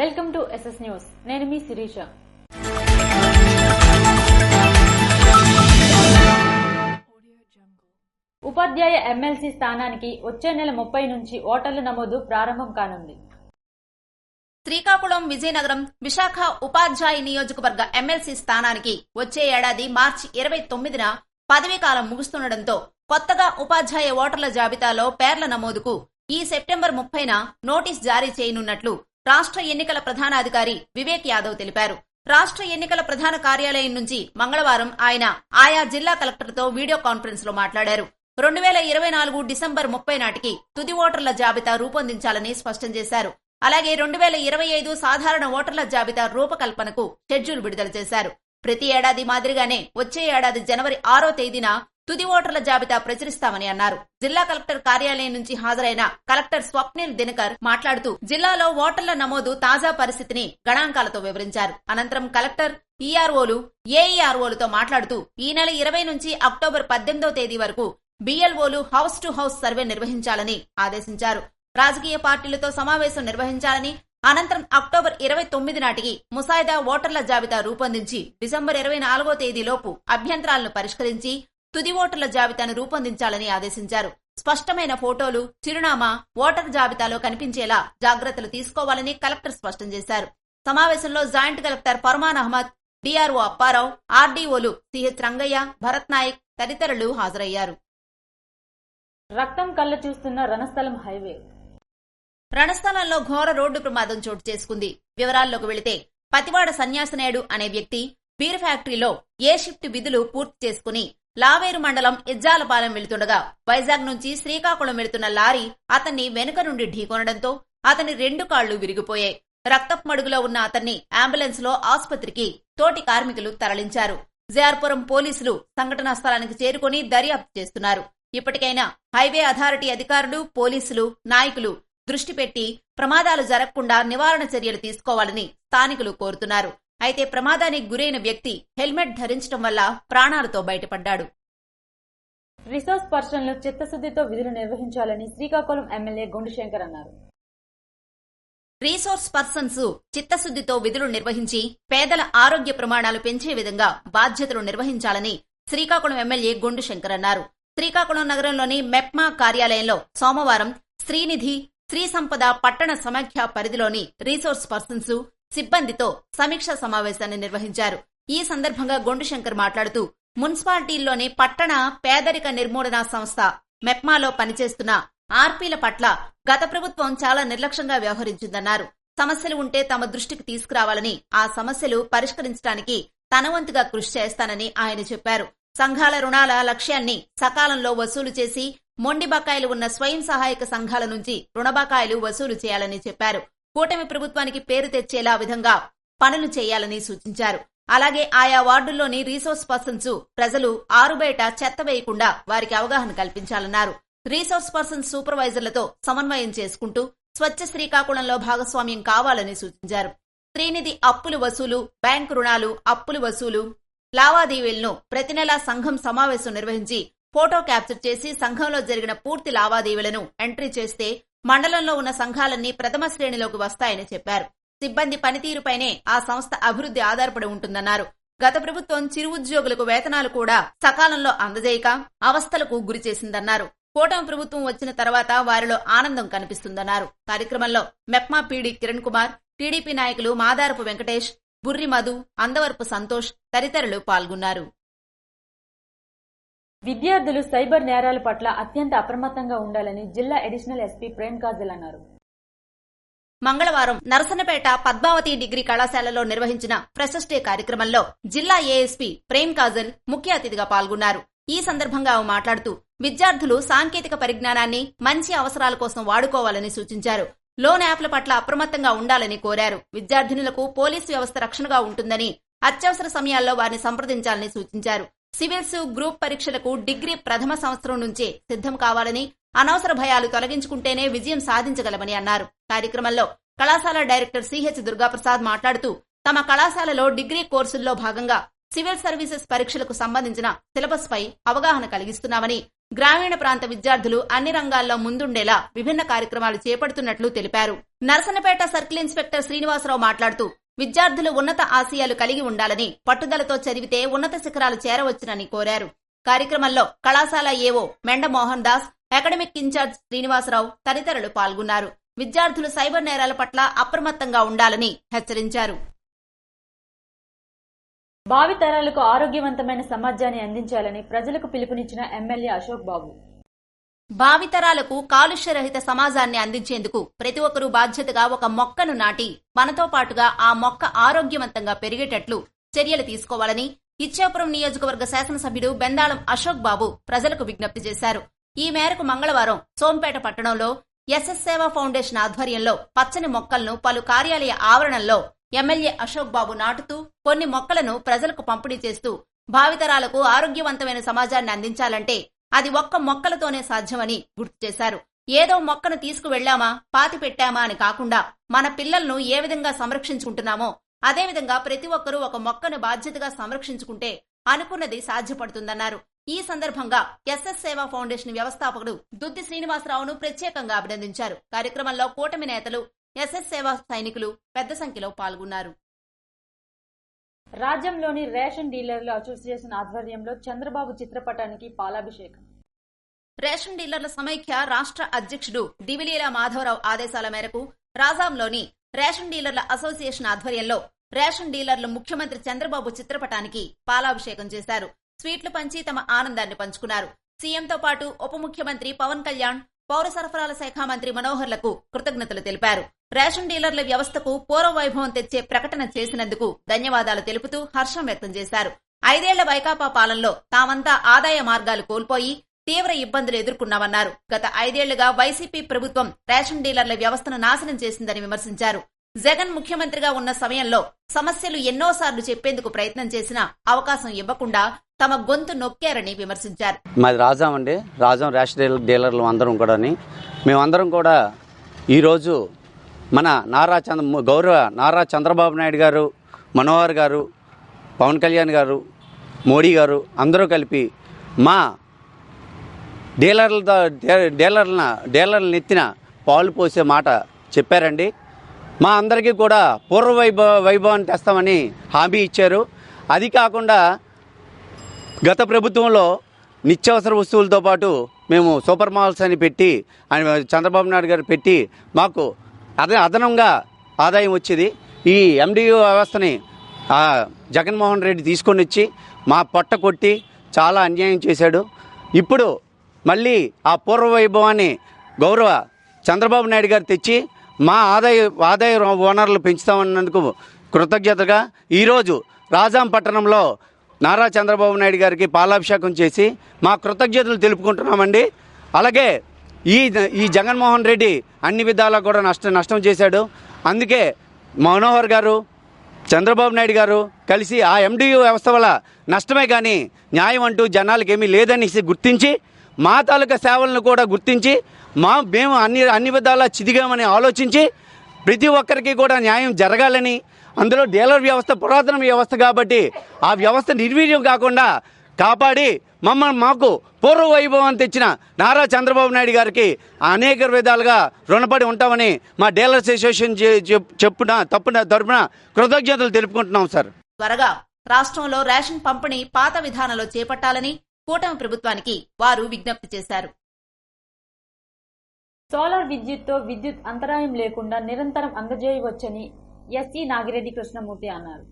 Welcome to SS news. నేను మీ శిరీష. ఉపాధ్యాయ MLC స్థానానికి వచ్చే నెల 30 నుంచి ఓటర్ల నమోదు ప్రారంభం కానుంది. శ్రీకాకుళం, విజయనగరం, విశాఖ ఉపాధ్యాయ నియోజకవర్గ ఎమ్మెల్సీ స్థానానికి వచ్చే ఏడాది మార్చి 29న పదవీకాలం ముగుస్తుండటంతో కొత్తగా ఉపాధ్యాయ ఓటర్ల జాబితాలో పేర్ల నమోదుకు ఈ సెప్టెంబర్ 30న నోటీస్ జారీ చేయనున్నట్లు రాష్ట్ర ఎన్నికల ప్రధానాధికారి వివేక్ యాదవ్ తెలిపారు. రాష్ట్ర ఎన్నికల ప్రధాన కార్యాలయం నుంచి మంగళవారం ఆయన ఆయా జిల్లా కలెక్టర్తో వీడియో కాన్ఫరెన్స్ లో మాట్లాడారు. 2024 డిసెంబర్ 30 నాటికి తుది ఓటర్ల జాబితా రూపొందించాలని స్పష్టం చేశారు. అలాగే 2025 సాధారణ ఓటర్ల జాబితా రూపకల్పనకు షెడ్యూల్ విడుదల చేశారు. ప్రతి ఏడాది మాదిరిగానే వచ్చే ఏడాది జనవరి 6వ తేదీన తుది ఓటర్ల జాబితా ప్రచురిస్తామని అన్నారు. జిల్లా కలెక్టర్ కార్యాలయం నుంచి హాజరైన కలెక్టర్ స్వప్నిల్ దినకర్ మాట్లాడుతూ జిల్లాలో ఓటర్ల నమోదు తాజా పరిస్థితిని గణాంకాలతో వివరించారు. అనంతరం కలెక్టర్ ఈఆర్ఓలు, ఏఈఆర్ఓలతో మాట్లాడుతూ ఈ నెల 20 నుంచి అక్టోబర్ 18వ తేదీ వరకు బిఎల్ఓలు హౌస్ టు హౌస్ సర్వే నిర్వహించాలని ఆదేశించారు. రాజకీయ పార్టీలతో సమావేశం నిర్వహించాలని, అనంతరం అక్టోబర్ 29 నాటికి ముసాయిదా ఓటర్ల జాబితా రూపొందించి డిసెంబర్ 24వ తేదీలోపు అభ్యంతరాలను పరిష్కరించి తుది ఓటర్ల జాబితాను రూపొందించాలని ఆదేశించారు. స్పష్టమైన ఫోటోలు, చిరునామా ఓటర్ జాబితాలో కనిపించేలా జాగ్రత్తలు తీసుకోవాలని కలెక్టర్ స్పష్టం చేశారు. సమావేశంలో joint collector Farman Ahmed, DRO Apparao, ఆర్డీఓలు సిహెచ్ రంగయ్య, భరత్ నాయక్ తదితరులు హాజరయ్యారు. రక్తం కళ్ళ చూస్తున్న రణస్థలం హైవే. రణస్థలంలో ఘోర రోడ్డు ప్రమాదం చోటు చేసుకుంది. వివరాల్లోకి వెళితే పతివాడ సన్యాసనేయుడు అనే వ్యక్తి బీర్ ఫ్యాక్టరీలో ఏ షిఫ్ట్ విధులు పూర్తి చేసుకుని లావేరు మండలం ఇజ్జాలపాలెం వెళుతుండగా వైజాగ్ నుంచి శ్రీకాకుళం వెళుతున్న లారీ అతన్ని వెనుక నుండి ఢీకొనడంతో అతని 2 కాళ్లు విరిగిపోయాయి. రక్తపు మడుగులో ఉన్న అతన్ని అంబులెన్స్ లో ఆసుపత్రికి తోటి కార్మికులు తరలించారు. జయార్పురం పోలీసులు సంఘటనా స్థలానికి చేరుకుని దర్యాప్తు చేస్తున్నారు. ఇప్పటికైనా హైవే అథారిటీ అధికారులు, పోలీసులు, నాయకులు దృష్టి పెట్టి ప్రమాదాలు జరగకుండా నివారణ చర్యలు తీసుకోవాలని స్థానికులు కోరుతున్నారు. అయితే ప్రమాదానికి గురైన వ్యక్తి హెల్మెట్ ధరించడం వల్ల ప్రాణాలతో బయటపడ్డాడు. రిసోర్స్ పర్సన్లు చిత్తశుద్దితో విధులు నిర్వహించాలని శ్రీకాకుళం ఎమ్మెల్యే గుండుశంకర్ అన్నారు. రీసోర్స్ పర్సన్స్ చిత్తశుద్దితో విధులు నిర్వహించి పేదల ఆరోగ్య ప్రమాణాలు పెంచే విధంగా బాధ్యతలు నిర్వహించాలని శ్రీకాకుళం ఎమ్మెల్యే గుండుశంకర్ అన్నారు. శ్రీకాకుళం నగరంలోని మెప్మా కార్యాలయంలో సోమవారం శ్రీనిధి, శ్రీ సంపద పట్టణ సమాఖ్య పరిధిలోని రీసోర్స్ పర్సన్స్ సిబ్బందితో సమీక్షా సమావేశాన్ని నిర్వహించారు. ఈ సందర్భంగా గుండుశంకర్ మాట్లాడుతూ మున్సిపాలిటీల్లోని పట్టణ పేదరిక నిర్మూలన సంస్థ మెప్మాలో పనిచేస్తున్న ఆర్పీల పట్ల గత ప్రభుత్వం చాలా నిర్లక్ష్యంగా వ్యవహరించిందన్నారు. సమస్యలు ఉంటే తమ దృష్టికి తీసుకురావాలని, ఆ సమస్యలు పరిష్కరించడానికి తన వంతుగా కృషి చేస్తానని ఆయన చెప్పారు. సంఘాల రుణాల లక్ష్యాన్ని సకాలంలో వసూలు చేసి మొండి బకాయిలు ఉన్న స్వయం సహాయక సంఘాల నుంచి రుణ బకాయిలు వసూలు చేయాలని చెప్పారు. కూటమి ప్రభుత్వానికి పేరు తెచ్చేలా విధంగా పనులు చేయాలని సూచించారు. అలాగే ఆయా వార్డుల్లోని రీసోర్స్ పర్సన్స్ ప్రజలు ఆరుబయట చెత్త వేయకుండా వారికి అవగాహన కల్పించాలన్నారు. రీసోర్స్ పర్సన్స్ సూపర్వైజర్లతో సమన్వయం చేసుకుంటూ స్వచ్ఛ శ్రీకాకుళంలో భాగస్వామ్యం కావాలని సూచించారు. శ్రీనిధి అప్పులు వసూలు, బ్యాంకు రుణాలు, అప్పులు వసూలు లావాదేవీలను ప్రతి నెలా సంఘం సమావేశం నిర్వహించి ఫోటో క్యాప్చర్ చేసి సంఘంలో జరిగిన పూర్తి లావాదేవీలను ఎంట్రీ చేస్తే మండలంలో ఉన్న సంఘాలన్నీ ప్రథమ శ్రేణిలోకి వస్తాయని చెప్పారు. సిబ్బంది పనితీరుపైనే ఆ సంస్థ అభివృద్ధి ఆధారపడి ఉంటుందన్నారు. గత ప్రభుత్వం చిరు ఉద్యోగులకు వేతనాలు కూడా సకాలంలో అందజేయక అవస్థలకు గురిచేసిందన్నారు. కూటమి ప్రభుత్వం వచ్చిన తర్వాత వారిలో ఆనందం కనిపిస్తుందన్నారు. కార్యక్రమంలో మెప్మా పీడీ కిరణ్ కుమార్, టీడీపీ నాయకులు మాదారపు వెంకటేష్, బుర్రి మధు, అందవరపు సంతోష్ తదితరులు పాల్గొన్నారు. విద్యార్థులు సైబర్ నేరాల పట్ల అత్యంత అప్రమత్తంగా ఉండాలని జిల్లా అడిషనల్ ఎస్పీ ప్రేమ్ కాజల్ అన్నారు. మంగళవారం నరసన్నపేట పద్మావతి డిగ్రీ కళాశాలలో నిర్వహించిన ఫ్రెషర్స్ డే కార్యక్రమంలో జిల్లా ఏఎస్పీ ప్రేమ్ కాజల్ ముఖ్య అతిథిగా పాల్గొన్నారు. ఈ సందర్భంగా ఆమె మాట్లాడుతూ విద్యార్థులు సాంకేతిక పరిజ్ఞానాన్ని మంచి అవసరాల కోసం వాడుకోవాలని సూచించారు. లోన్ యాప్ల పట్ల అప్రమత్తంగా ఉండాలని కోరారు. విద్యార్థినులకు పోలీసు వ్యవస్థ రక్షణగా ఉంటుందని, అత్యవసర సమయాల్లో వారిని సంప్రదించాలని సూచించారు. సివిల్స్, గ్రూప్ పరీక్షలకు డిగ్రీ ప్రథమ సంవత్సరం నుంచే సిద్ధం కావాలని, అనవసర భయాలు తొలగించుకుంటేనే విజయం సాధించగలమని అన్నారు. కార్యక్రమంలో కళాశాల డైరెక్టర్ సిహెచ్ దుర్గాప్రసాద్ మాట్లాడుతూ తమ కళాశాలలో డిగ్రీ కోర్సుల్లో భాగంగా సివిల్ సర్వీసెస్ పరీక్షలకు సంబంధించిన సిలబస్ పై అవగాహన కలిగిస్తున్నామని, గ్రామీణ ప్రాంత విద్యార్థులు అన్ని రంగాల్లో ముందుండేలా విభిన్న కార్యక్రమాలు చేపడుతున్నట్లు తెలిపారు. నరసన్నపేట సర్కిల్ ఇన్స్పెక్టర్ శ్రీనివాసరావు మాట్లాడుతూ విద్యార్థులు ఉన్నత ఆశయాలు కలిగి ఉండాలని, పట్టుదలతో చదివితే ఉన్నత శిఖరాలు చేరవచ్చునని కోరారు. కార్యక్రమంలో కళాశాల ఏవో మెండ మోహన్ దాస్, అకాడమిక్ ఇన్ఛార్జ్ శ్రీనివాసరావు తదితరులు పాల్గొన్నారు. విద్యార్థులు సైబర్ నేరాల పట్ల అప్రమత్తంగా ఉండాలని హెచ్చరించారు. భావితరాలకు ఆరోగ్యవంతమైన సమాజాన్ని అందించాలని ప్రజలకు పిలుపునిచ్చిన ఎమ్మెల్యే అశోక్ బాబు. భావితరాలకు కాలుష్యరహిత సమాజాన్ని అందించేందుకు ప్రతి ఒక్కరూ బాధ్యతగా ఒక మొక్కను నాటి మనతో పాటుగా ఆ మొక్క ఆరోగ్యవంతంగా పెరిగేటట్లు చర్యలు తీసుకోవాలని ఇచ్చాపురం నియోజకవర్గ శాసనసభ్యుడు బెందాళం అశోక్ బాబు ప్రజలకు విజ్ఞప్తి చేశారు. ఈ మేరకు మంగళవారం సోంపేట పట్టణంలో ఎస్ఎస్ సేవా ఫౌండేషన్ ఆధ్వర్యంలో పచ్చని మొక్కలను పలు కార్యాలయ ఆవరణల్లో ఎమ్మెల్యే అశోక్ బాబు నాటుతూ కొన్ని మొక్కలను ప్రజలకు పంపిణీ చేస్తూ భావితరాలకు ఆరోగ్యవంతమైన సమాజాన్ని అందించాలంటే అది ఒక్క మొక్కలతోనే సాధ్యమని గుర్తు చేశారు. ఏదో మొక్కను తీసుకువెళ్లామా, పాతి పెట్టామా అని కాకుండా మన పిల్లలను ఏ విధంగా సంరక్షించుకుంటున్నామో అదేవిధంగా ప్రతి ఒక్కరూ ఒక మొక్కను బాధ్యతగా సంరక్షించుకుంటే అనుకున్నది సాధ్యపడుతుందన్నారు. ఈ సందర్భంగా ఎస్ఎస్ సేవా ఫౌండేషన్ వ్యవస్థాపకుడు దుద్ది శ్రీనివాసరావును ప్రత్యేకంగా అభినందించారు. కార్యక్రమంలో కూటమి నేతలు, ఎస్ఎస్ సేవా సైనికులు పెద్ద సంఖ్యలో పాల్గొన్నారు. రాజ్యంలోని రేషన్ డీలర్ల అసోసియేషన్ ఆధ్వర్యంలో చంద్రబాబు చిత్రపటానికి పాలాభిషేకం. రేషన్ డీలర్ల సమైక్య రాష్ట్ర అధ్యక్షుడు దివిలీల మాధవరావు ఆదేశాల మేరకు రాజాంలోని రేషన్ డీలర్ల అసోసియేషన్ ఆధ్వర్యంలో రేషన్ డీలర్లు ముఖ్యమంత్రి చంద్రబాబు చిత్రపటానికి పాలాభిషేకం చేశారు. స్వీట్లు పంచి తమ ఆనందాన్ని పంచుకున్నారు. సీఎంతో పాటు ఉప ముఖ్యమంత్రి పవన్ కళ్యాణ్, పౌర సరఫరాల శాఖ మంత్రి మనోహర్లకు కృతజ్ఞతలు తెలిపారు. రేషన్ డీలర్ల వ్యవస్థకు పూర్వ వైభవం తెచ్చే ప్రకటన చేసినందుకు ధన్యవాదాలు తెలుపుతూ హర్షం వ్యక్తం చేశారు. 5 ఏళ్ల వైకాపా పాలనలో తామంతా ఆదాయ మార్గాలు కోల్పోయి తీవ్ర ఇబ్బందులు ఎదుర్కొన్నామన్నారు. గత 5 ఏళ్లుగా వైసీపీ ప్రభుత్వం రేషన్ డీలర్ల వ్యవస్థను నాశనం చేసిందని విమర్శించారు. జగన్ ముఖ్యమంత్రిగా ఉన్న సమయంలో సమస్యలు ఎన్నోసార్లు చెప్పేందుకు ప్రయత్నం చేసినా అవకాశం ఇవ్వకుండా తమ గొంతు నొక్కారని విమర్శించారు. మాది రాజాం అండి. రాజాం రేషన్ డీలర్లు అందరం కూడా మేమందరం కూడా ఈరోజు మన గౌరవ నారా చంద్రబాబు నాయుడు గారు, మనోహర్ గారు, పవన్ కళ్యాణ్ గారు, మోడీ గారు అందరూ కలిపి మా డీలర్లను ఎత్తిన పాలు పోసే మాట చెప్పారండి. మా అందరికీ కూడా పూర్వ వైభవాన్ని తెస్తామని హామీ ఇచ్చారు. అది కాకుండా గత ప్రభుత్వంలో నిత్యావసర వస్తువులతో పాటు మేము సూపర్ మాల్స్ అని పెట్టి చంద్రబాబు నాయుడు గారు పెట్టి మాకు అదనంగా ఆదాయం వచ్చేది. ఈ ఎండియూ వ్యవస్థని జగన్మోహన్ రెడ్డి తీసుకొని వచ్చి మా పొట్ట కొట్టి చాలా అన్యాయం చేశాడు. ఇప్పుడు మళ్ళీ ఆ పూర్వ వైభవాన్ని గౌరవ చంద్రబాబు నాయుడు గారు తెచ్చి మా ఆదాయ వనరులు పెంచుతామన్నందుకు కృతజ్ఞతగా ఈరోజు రాజాం పట్టణంలో నారా చంద్రబాబు నాయుడు గారికి పాలాభిషేకం చేసి మా కృతజ్ఞతలు తెలుపుకుంటున్నామండి. అలాగే ఈ జగన్మోహన్ రెడ్డి అన్ని విధాలా కూడా నష్టం చేశాడు. అందుకే మనోహర్ గారు, చంద్రబాబు నాయుడు గారు కలిసి ఆ ఎండియూ వ్యవస్థ వల్ల నష్టమే కానీ న్యాయం అంటూ జనాలకు ఏమీ లేదని గుర్తించి మా తాలూకా సేవలను కూడా గుర్తించి మేము అన్ని విధాలా చిదిగామని ఆలోచించి ప్రతి ఒక్కరికి కూడా న్యాయం జరగాలని, అందులో డీలర్ వ్యవస్థ పురాతన వ్యవస్థ కాబట్టి ఆ వ్యవస్థ నిర్వీర్యం కాకుండా కాపాడి మాకు పూర్వ వైభవం తెచ్చిన నారా చంద్రబాబు నాయుడు గారికి అనేక విధాలుగా రుణపడి ఉంటామని మా డీలర్స్ అసోసియేషన్ తరపున కృతజ్ఞతలు తెలుపుకుంటున్నాం సార్. త్వరగా రాష్ట్రంలో రేషన్ పంపిణీ పాత విధానంలో చేపట్టాలని కూటమి ప్రభుత్వానికి వారు విజ్ఞప్తి చేశారు. సోలార్ విద్యుత్తో విద్యుత్ అంతరాయం లేకుండా నిరంతరం అందజేయవచ్చని ఎస్సీ నాగిరెడ్డి కృష్ణమూర్తి అన్నారు.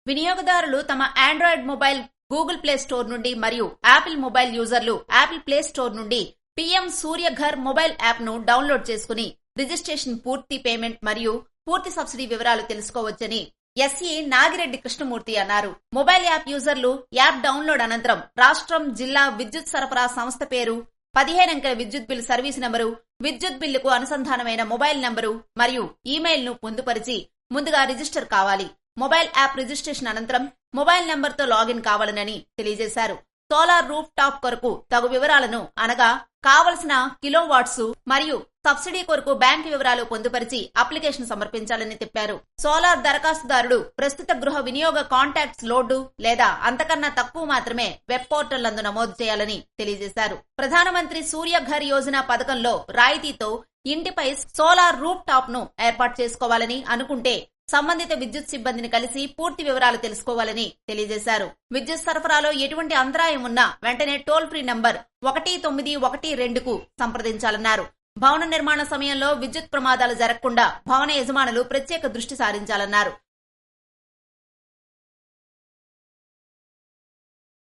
వినియోగదారులు తమ Android mobile Google play store నుండి మరియు యాపిల్ మొబైల్ యూజర్లు యాపిల్ ప్లే స్టోర్ నుండి పీఎం సూర్యఘర్ మొబైల్ యాప్ ను డౌన్లోడ్ చేసుకుని రిజిస్ట్రేషన్, పూర్తి పేమెంట్ మరియు పూర్తి సబ్సిడీ వివరాలు తెలుసుకోవచ్చని ఎస్సీ నాగిరెడ్డి కృష్ణమూర్తి అన్నారు. మొబైల్ యాప్ యూజర్లు యాప్ డౌన్లోడ్ అనంతరం రాష్ట్రం, జిల్లా విద్యుత్ సరఫరా సంస్థ పేరు, 15 అంకెల విద్యుత్ బిల్ సర్వీస్ నంబరు, విద్యుత్ బిల్లుకు అనుసంధానమైన మొబైల్ నంబరు మరియు ఈమెయిల్ ను పొందుపరిచి ముందుగా రిజిస్టర్ కావాలి. మొబైల్ యాప్ రిజిస్ట్రేషన్ అనంతరం మొబైల్ నంబర్తో లాగిన్ కావాలనని తెలియజేశారు. సోలార్ రూఫ్ టాప్ కొరకు తగు వివరాలను అనగా కావలసిన కిలోవాట్స్ మరియు సబ్సిడీ కొరకు బ్యాంకు వివరాలు పొందుపరిచి అప్లికేషన్ సమర్పించాలని చెప్పారు. సోలార్ దరఖాస్తుదారుడు ప్రస్తుత గృహ వినియోగ కాంటాక్ట్స్ లోడ్డు లేదా అంతకన్నా తక్కువ మాత్రమే వెబ్ పోర్టల్ నందు నమోదు చేయాలని తెలియజేశారు. ప్రధానమంత్రి సూర్యఘర్ యోజన పథకంలో రాయితీతో ఇంటిపై సోలార్ రూఫ్ టాప్ ను ఏర్పాటు చేసుకోవాలని అనుకుంటే సంబంధిత విద్యుత్ సిబ్బందిని కలిసి పూర్తి వివరాలు తెలుసుకోవాలని తెలియజేశారు. విద్యుత్ సరఫరాలో ఎటువంటి అంతరాయం ఉన్నా వెంటనే టోల్ ఫ్రీ నంబర్ 1912కు సంప్రదించాలన్నారు. భవన నిర్మాణ సమయంలో విద్యుత్ ప్రమాదాలు జరగకుండా భవన యజమానులు ప్రత్యేక దృష్టి సారించాలన్నారు.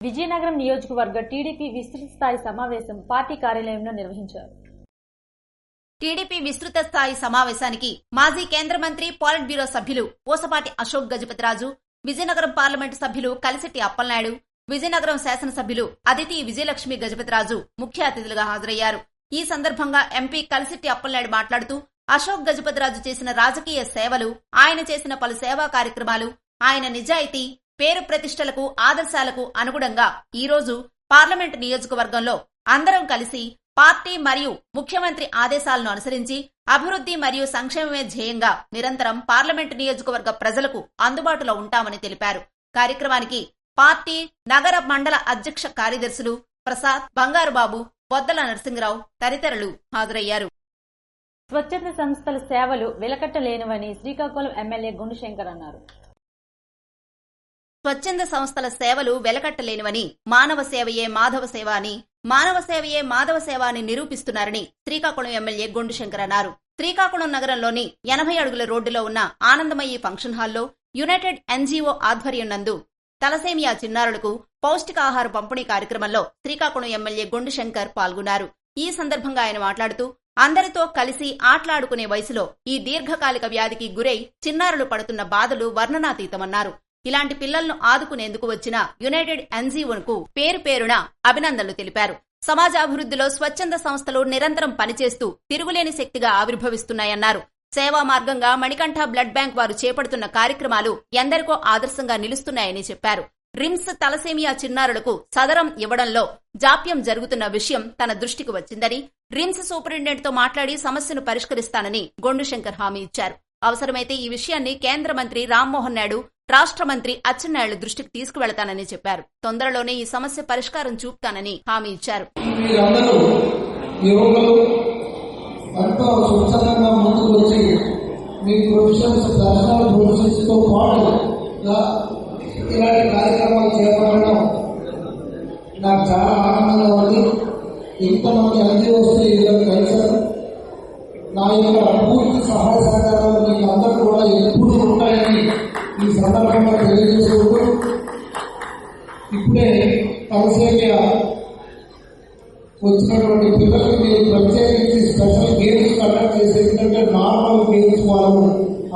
విజయనగరం నియోజకవర్గ టీడీపీ విస్తృత స్థాయి సమావేశం పార్టీ కార్యాలయంలో నిర్వహించారు. టీడీపీ విస్తృత స్థాయి సమావేశానికి మాజీ కేంద్ర మంత్రి పాలిట్ బ్యూరో సభ్యులు పూసపాటి అశోక్ గజపతిరాజు, విజయనగరం పార్లమెంటు సభ్యులు కలిశెట్టి అప్పలనాయుడు, విజయనగరం శాసనసభ్యులు అదితి విజయలక్ష్మి గజపతిరాజు ముఖ్య అతిథులుగా హాజరయ్యారు. ఈ సందర్భంగా ఎంపీ కలిశెట్టి అప్పలనాయుడు మాట్లాడుతూ అశోక్ గజపతిరాజు చేసిన రాజకీయ సేవలు, ఆయన చేసిన పలు సేవా కార్యక్రమాలు, ఆయన నిజాయితీ, పేరు ప్రతిష్టలకు, ఆదర్శాలకు అనుగుణంగా ఈ రోజు పార్లమెంటు నియోజకవర్గంలో అందరం కలిసి పార్టీ మరియు ముఖ్యమంత్రి ఆదేశాలను అనుసరించి అభివృద్ధి మరియు సంక్షేమమే ధ్యేయంగా నిరంతరం పార్లమెంటు నియోజకవర్గ ప్రజలకు అందుబాటులో ఉంటామని తెలిపారు. కార్యక్రమానికి పార్టీ నగర మండల అధ్యక్ష కార్యదర్శులు ప్రసాద్, బంగారుబాబు, బొద్దల నరసింగరావు తదితరులు హాజరయ్యారు. స్వచ్ఛంద సంస్థల సేవలు వెలకట్టలేనివని శ్రీకాకుళం ఎమ్మెల్యే గుండుశంకర్ అన్నారు. స్వచ్ఛంద సంస్థల సేవలు వెలకట్టలేనివని, మానవ సేవయే మాధవ సేవ అని, మానవ సేవయే మాధవ సేవ అని నిరూపిస్తున్నారని శ్రీకాకుళం ఎమ్మెల్యే గుండుశంకర్ అన్నారు. శ్రీకాకుళం నగరంలోని 80 అడుగుల రోడ్డులో ఉన్న ఆనందమయ్యి ఫంక్షన్ హాల్లో యునైటెడ్ ఎన్జీఓ ఆధ్వర్యం నందు తలసేమియా చిన్నారులకు పౌష్టికాహార పంపిణీ కార్యక్రమంలో శ్రీకాకుళం ఎమ్మెల్యే గుండుశంకర్ పాల్గొన్నారు. ఈ సందర్భంగా ఆయన మాట్లాడుతూ అందరితో కలిసి ఆటలాడుకునే వయసులో ఈ దీర్ఘకాలిక వ్యాధికి గురై చిన్నారులు పడుతున్న బాధలు వర్ణనాతీతమన్నారు. ఇలాంటి పిల్లలను ఆదుకునేందుకు వచ్చిన యునైటెడ్ ఎన్జీఓకు పేరు పేరున అభినందనలు తెలిపారు. సమాజాభివృద్ధిలో స్వచ్ఛంద సంస్థలు నిరంతరం పనిచేస్తూ తిరుగులేని శక్తిగా ఆవిర్భవిస్తున్నాయన్నారు. సేవా మార్గంగా మణికంఠ బ్లడ్ బ్యాంక్ వారు చేపడుతున్న కార్యక్రమాలు ఎందరికో ఆదర్శంగా నిలుస్తున్నాయని చెప్పారు. రిమ్స్ తలసేమియా చిన్నారులకు సదరం ఇవ్వడంలో జాప్యం జరుగుతున్న విషయం తన దృష్టికి వచ్చిందని, రిమ్స్ సూపరింటెండెంట్ తో మాట్లాడి సమస్యను పరిష్కరిస్తానని గుండుశంకర్ హామీ ఇచ్చారు. అవసరమైతే ఈ విషయాన్ని కేంద్ర మంత్రి రామ్మోహన్ నాయుడు, రాష్ట్ర మంత్రి అచ్చెన్నాయుడు దృష్టికి తీసుకువెళతానని చెప్పారు. తొందరలోనే ఈ సమస్య పరిష్కారం చూపుతానని హామీ ఇచ్చారు. ఇలాంటి కార్యక్రమాలు చేపట్టడం నాకు చాలా ఆనందంగా ఉంది. ఇంతమంది ఎన్జీఓస్ ఈరోజు కలిశారు. నా యొక్క పూర్తి సహాయ సహకారాలు మీకు అందరూ కూడా ఎప్పుడు ఉంటాయని ఈ సందర్భంగా తెలియజేసుకుంటూ, ఇప్పుడే తలసేమియా వచ్చినటువంటి పిల్లలకి మీరు ప్రత్యేకించి స్పెషల్ గేమ్స్ కండక్ట్ చేసి, ఎందుకంటే నార్మల్ గేమ్స్ వాళ్ళు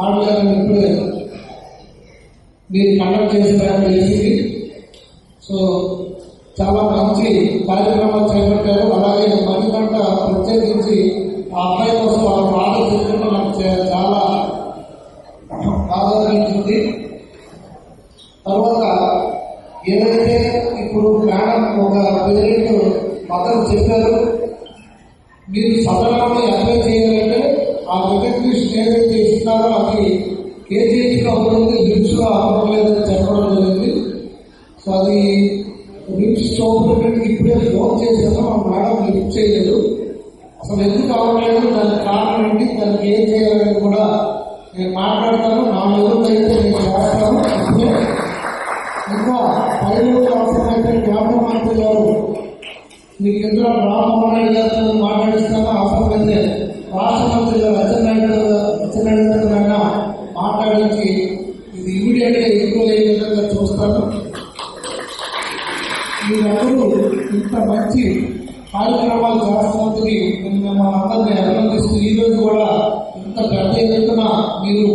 ఆడలేదని ఇప్పుడే మీరు కండక్ట్ చేస్తారని తెలిసింది. సో చాలా మంచి కార్యక్రమాలు చేపట్టారు. అలాగే మణికంఠ ప్రత్యేకించి ఆ అబ్బాయి కోసం వాళ్ళ బాధ చెప్తుంటే నాకు చాలా బాధ అనిపించింది. తర్వాత ఏదైతే ఇప్పుడు మేడం ఒక పేరెంట్ మద్దతు చెప్పారు, మీరు సదనంలో అప్లై చేయాలంటే ఆ రికగ్నిషన్ ఏదైతే ఇస్తున్నారో అది కేజీహెచ్లో అవుతుంది, రిమ్స్లో అవ్వలేదని చెప్పడం జరిగింది. సో అది రిమ్స్ సూపరింటెండెంట్ ఇప్పుడే ఫోన్ చేశాను, ఆ మేడం లిఫ్ట్ చేయలేదు. అసలు ఎందుకు అవ్వలేదు, దానికి కారణం ఏంటి, దానికి ఏం చేయాలని కూడా నేను మాట్లాడతాను. నా ఎదురుకైతే నేను చేస్తాను. ఇప్పుడే ఇంకా 5 రోజులు అవసరమైతే కేంద్ర మంత్రి గారు మీకు ఇందులో రామ్మోహన్ రెడ్డి గారితో మాట్లాడిస్తాను. అవసరమైతే రాష్ట్ర మంత్రి గారు అచ్చెన్నాయుడు గారితో మాట్లాడించి ఇది ఇమీడియట్ గా ఇంప్రూవ్ అయ్యే విధంగా చూస్తాను. మీరందరూ ఇంత మంచి కార్యక్రమాలు చేస్తున్నందుకు మిమ్మల్ని అందరినీ అభినందిస్తూ, ఈ రోజు కూడా ఇంత పెద్ద ఎత్తున మీరు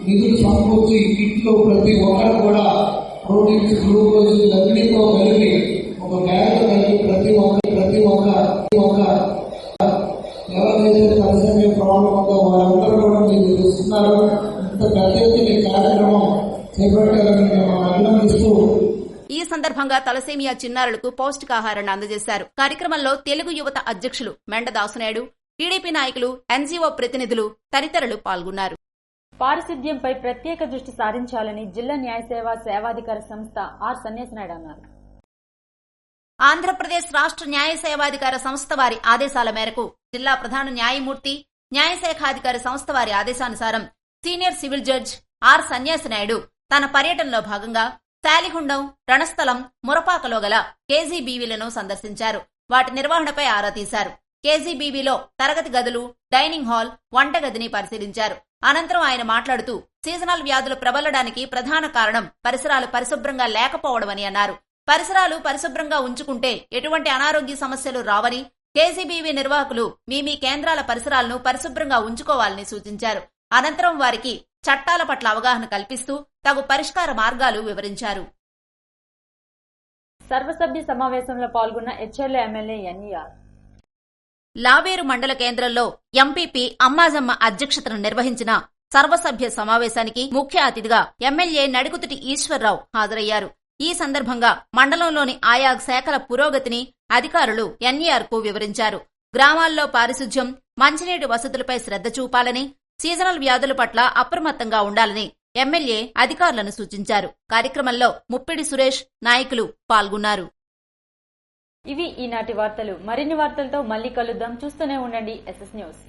నిధులు సమకూర్చి కిట్లు ప్రతి ఒక్కరు కూడా ప్రోటీన్స్, గ్లూకోజ్ అన్నిటితో కలిపి ఒక బ్యాగ్ కలిపి ప్రతి ఒక్క ఎవరైతే తలసేమియా ప్రాబ్లం ఉందో వారందరూ కూడా మీరు ఇస్తున్నారు. ఇంత పెద్ద ఎత్తున కార్యక్రమం చేపట్టాలని మేము అభినందిస్తూ ఈ సందర్భంగా తలసేమియా చిన్నారులకు పౌష్టికాహారాన్ని అందజేశారు. కార్యక్రమంలో తెలుగు యువత అధ్యక్షులు మెండ దాసునాయుడు, టీడీపీ నాయకులు, ఎన్జీఓ ప్రతినిధులు తదితరులు పాల్గొన్నారు. పారిశుద్ధ్యంపై ప్రత్యేక దృష్టి సారించాలని జిల్లా న్యాయ సేవా సేవాధికార సంస్థ ఆర్ సన్యాసనాయుడు అన్నారు. ఆంధ్రప్రదేశ్ రాష్ట్ర న్యాయ సేవాధికార సంస్థ వారి ఆదేశాల మేరకు జిల్లా ప్రధాన న్యాయమూర్తి, న్యాయశాఖాధికారి సంస్థ వారి ఆదేశానుసారం senior civil judge are Sanyasanaidu తన పర్యటనలో భాగంగా శాలిహుండం, రణస్థలం, మురపాకలో గల కేజీబీవీలను సందర్శించారు. వాటి నిర్వహణపై ఆరా తీశారు. కేజీబీవీలో తరగతి గదులు, డైనింగ్ హాల్, వంటగదిని పరిశీలించారు. అనంతరం ఆయన మాట్లాడుతూ సీజనల్ వ్యాధులు ప్రబలడానికి ప్రధాన కారణం పరిసరాలు పరిశుభ్రంగా లేకపోవడమని అన్నారు. పరిసరాలు పరిశుభ్రంగా ఉంచుకుంటే ఎటువంటి అనారోగ్య సమస్యలు రావని, కేజీబీవీ నిర్వాహకులు మీ కేంద్రాల పరిసరాలను పరిశుభ్రంగా ఉంచుకోవాలని సూచించారు. అనంతరం వారికి చట్టాల పట్ల అవగాహన కల్పిస్తూ తగు పరిష్కార మార్గాలు వివరించారు. సర్వసభ్య సమావేశంలో పాల్గొన్న హెచ్ఎల్ ఎమ్మెల్యే ఎన్ఈఆర్. లావేరు మండల కేంద్రంలో ఎంపీపీ అమ్మాజమ్మ అధ్యక్షతను నిర్వహించిన సర్వసభ్య సమావేశానికి ముఖ్య అతిథిగా ఎమ్మెల్యే నడుకుతుటి ఈశ్వర్రావు హాజరయ్యారు. ఈ సందర్భంగా మండలంలోని ఆయా శాఖల పురోగతిని అధికారులు ఎన్ఈఆర్ కు వివరించారు. గ్రామాల్లో పారిశుధ్యం, మంచినీటి వసతులపై శ్రద్ధ చూపాలని, సీజనల్ వ్యాధుల పట్ల అప్రమత్తంగా ఉండాలని ఎమ్మెల్యే అధికారులను సూచించారు. కార్యక్రమంలో ముప్పిడి సురేష్, నాయకులు పాల్గొన్నారు. ఇవి ఈనాటి వార్తలు. మరిన్ని వార్తలతో మళ్లీ కలుద్దాం. చూస్తూనే ఉండండి SS న్యూస్.